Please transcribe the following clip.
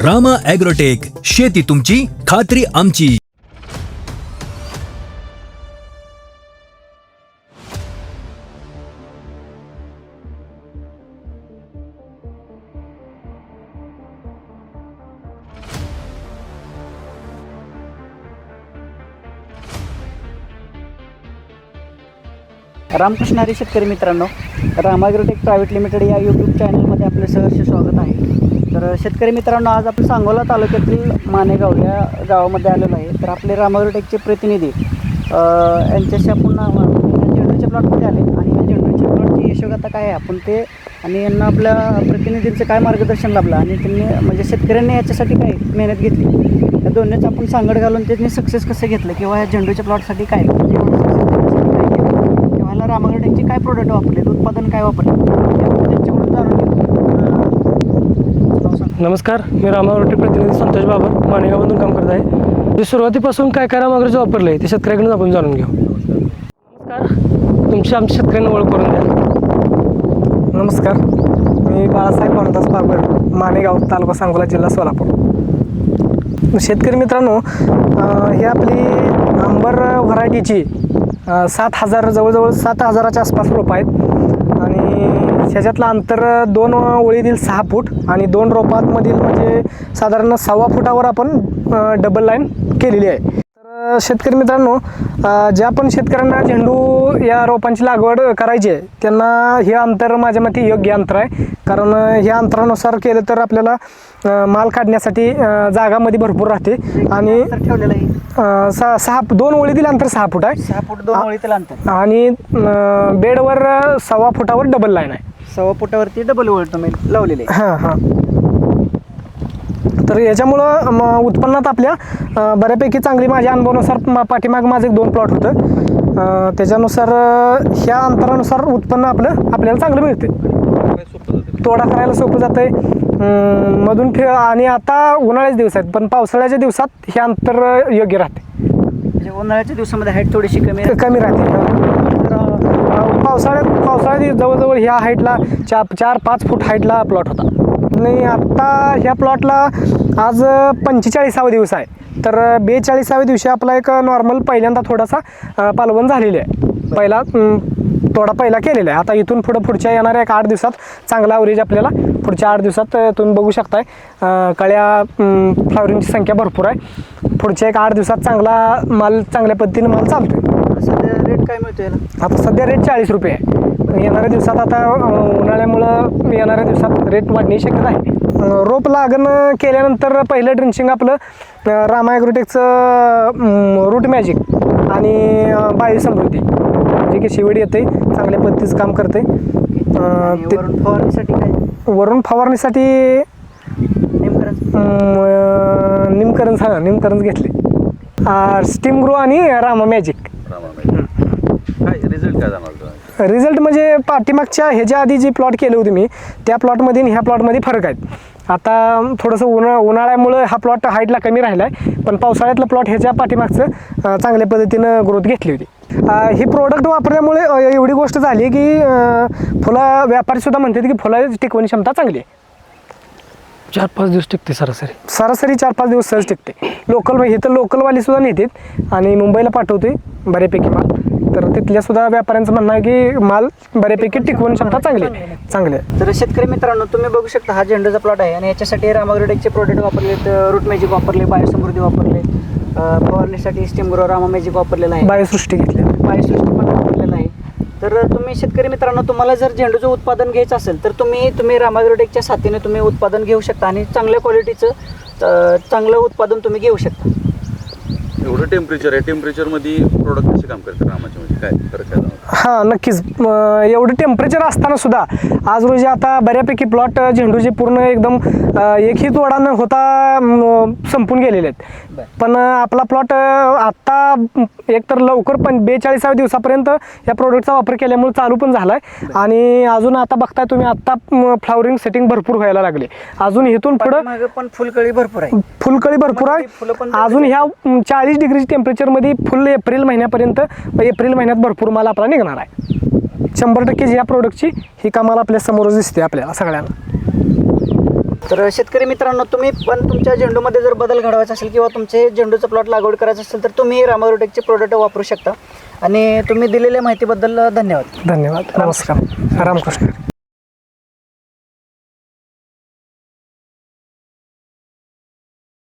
Rama agrotech, शेती तुमची, खात्री आमची. रामकृष्ण हरी शेतकरी मित्रांनो, रामा ॲग्रोटेक प्रायव्हेट लिमिटेड या यूट्यूब चॅनलमध्ये आपलं सहर्ष स्वागत आहे. तर शेतकरी मित्रांनो, आज आपण सांगोला तालुक्यातील मानेगाव या गावामध्ये आलेलो आहे. तर आपले रामा ॲग्रोटेकचे प्रतिनिधी यांच्याशी आपण झेंडूच्या प्लॉटमध्ये आले आणि या झेंडूच्या प्लॉटची यशोगाथा काय आहे आपण ते आणि यांना आपल्या प्रतिनिधींचं काय मार्गदर्शन लाभलं आणि त्यांनी म्हणजे शेतकऱ्यांनी याच्यासाठी काय मेहनत घेतली, या दोन्हीच आपण सांगड घालून त्यांनी सक्सेस कसं घेतलं किंवा या झेंडूच्या प्लॉटसाठी काय रामा ॲग्रोटेकचे काय प्रोडक्ट वापरले, उत्पादन काय वापरले त्यांच्याकडून जाणून घेऊ. नमस्कार, मी रामा ॲग्रोटेक प्रतिनिधी संतोष बाबा माणेगावमधून काम करत आहे. जे सुरुवातीपासून काय काय रामा ॲग्रोचं वापरलं आहे ते शेतकऱ्याकडून आपण जाणून घेऊ. नमस्कार, तुमची आमच्या शेतकऱ्यांना ओळख करून द्या. नमस्कार, मी बाळासाहेब भानुदास पारकर, मानेगाव, तालुका सांगोला, जिल्हा सोलापूर. शेतकरी मित्रांनो, ही आपली अंबर व्हरायटीची 7,000 जवळजवळ 7,000च्या आसपास रोपं आहेत आणि ह्याच्यातलं अंतर 2 ओळीतील 6 फूट आणि 2 रोपांमधील म्हणजे साधारण 6 फुटावर आपण डबल लाईन केलेली आहे. तर शेतकरी मित्रांनो, ज्या पण शेतकऱ्यांना झेंडू या रोपांची लागवड करायची आहे त्यांना हे अंतर माझ्या मते योग्य अंतर आहे. कारण ह्या अंतरानुसार केलं तर आपल्याला माल काढण्यासाठी जागामध्ये भरपूर राहते आणि ठेवलेलं आहे 2 ओळीतील अंतर 6 फूट आहे. 6 फूट 2 ओळीतील अंतर आणि बेडवर 1.25 फुटावर डबल लाईन आहे. 1.25 फुटावरती डबल ओळ तुम्ही लावलेले आहे. हां. तर याच्यामुळं उत्पन्नात आपल्या बऱ्यापैकी चांगली माझ्या अनुभवानुसार पाठीमाग माझं 2 प्लॉट होतं, त्याच्यानुसार ह्या अंतरानुसार उत्पन्न आपल्याला चांगलं मिळते. तोडा करायला सोपं जातं आहे मधून आणि आता उन्हाळ्याचे दिवस आहेत पण पावसाळ्याच्या दिवसात हे अंतर योग्य राहते. म्हणजे उन्हाळ्याच्या दिवसामध्ये हाईट थोडीशी कमी राहते. तर पावसाळ्यात जवळजवळ ह्या हाईटला 4-5 फूट हाईटला प्लॉट होता आणि आत्ता ह्या प्लॉटला आज 45वा दिवस आहे. तर 42व्या दिवशी आपला एक नॉर्मल पहिल्यांदा थोडासा पालवण झालेली आहे. पहिला केलेला आहे. आता इथून पुढच्या येणाऱ्या 8 दिवसात चांगला ॲव्हरेज आपल्याला पुढच्या 8 दिवसात तुम्ही बघू शकताय. कळ्या फ्लॉवरिंगची संख्या भरपूर आहे. पुढच्या 8 दिवसात चांगल्या पद्धतीने माल चालतोय. सध्या रेट काय मिळतो याला? आता सध्या रेट 40 रुपये आहे. येणाऱ्या दिवसात आता उन्हाळ्यामुळं येणाऱ्या दिवसात रेट वाढण्याची शक्यता आहे. रोप लागण केल्यानंतर पहिलं ड्रिंचिंग आपलं रामा ॲग्रोटेकचं रूट मॅजिक आणि बायोसमृद्धी जे की शिवडी येते चांगल्या पद्धतीचं काम करते. वरून फवारणीसाठी निमकरंज घेतले, स्टीम ग्रो आणि रामा मॅजिक. रिझल्ट म्हणजे पाठीमागच्या ह्याच्या आधी जी प्लॉट केले होते मी त्या प्लॉटमध्ये ह्या प्लॉटमध्ये फरक आहेत. आता थोडंसं उन्हाळ्यामुळं हा प्लॉट हाईटला कमी राहिला आहे पण पावसाळ्यातलं प्लॉट ह्याच्या पाठीमागचं चांगल्या पद्धतीनं ग्रोथ घेतली होती. ही प्रोडक्ट वापरल्यामुळे एवढी गोष्ट झाली की फुलं व्यापारीसुद्धा म्हणतात की फुलाची टिकवणी क्षमता चांगली आहे. 4-5 दिवस टिकते सरासरी 4-5 दिवस सहज टिकते. हे तर लोकलवालीसुद्धा नेतात आणि मुंबईला पाठवते बऱ्यापैकी माल. तर तिथल्या सुद्धा व्यापाऱ्यांचं म्हणणं आहे की माल बऱ्यापैकी टिकवून क्षमता चांगली आहे. तर शेतकरी मित्रांनो, तुम्ही बघू शकता हा झेंडूचा प्लॉट आहे आणि याच्यासाठी रामा ॲग्रोटेकचे प्रोडक्ट वापरलेत, रूट मॅजिक वापरले, बायोसमृद्धी वापरले, फवारणीसाठी स्टीम ग्रो रामा मॅजिक वापरलेला आहे, बायोसृष्टी पण वापरलेला आहे. तर तुम्ही शेतकरी मित्रांनो, तुम्हाला जर झेंडूचं उत्पादन घ्यायचं असेल तर तुम्ही रामा ॲग्रोटेकच्या साथीने तुम्ही उत्पादन घेऊ शकता आणि चांगल्या क्वालिटीचं चांगलं उत्पादन तुम्ही घेऊ शकता. एवढं टेम्परेचर आहे, टेम्परेचरमध्ये प्रोडक्ट कसे काम करतात रामाच्यामध्ये, काय फरक काय? हां, नक्कीच. एवढं टेम्परेचर असताना सुद्धा आज रोजी आता बऱ्यापैकी प्लॉट झेंडूचे पूर्ण एकदम एकही तोडा न होता संपून गेलेले आहेत. पण आपला प्लॉट आत्ता एकतर लवकर 42व्या दिवसापर्यंत या प्रोडक्टचा वापर केल्यामुळे चालू पण झाला आहे आणि अजून आता बघताय तुम्ही आत्ता फ्लॉवरिंग सेटिंग भरपूर व्हायला लागले. अजून इथून पुढं पण फुलकळी भरपूर आहे. अजून ह्या 40 डिग्री टेम्परेचरमध्ये फुल एप्रिल महिन्यापर्यंत महिन्यात भरपूर माल आपला निघणार आहे. 100% या प्रोडक्टची ही कमाल आपल्या समोरच दिसते आपल्याला सगळ्यांना. तर शेतकरी मित्रांनो, तुम्ही पण तुमच्या झेंडूमध्ये जर बदल घडवायचा असेल किंवा तुमचे झेंडूचं प्लॉट लागवड करायचं असेल तर तुम्ही रामारोटेकचे प्रोडक्ट वापरू शकता. आणि तुम्ही दिलेल्या माहितीबद्दल धन्यवाद. धन्यवाद. नमस्कार. रामकृष्ण.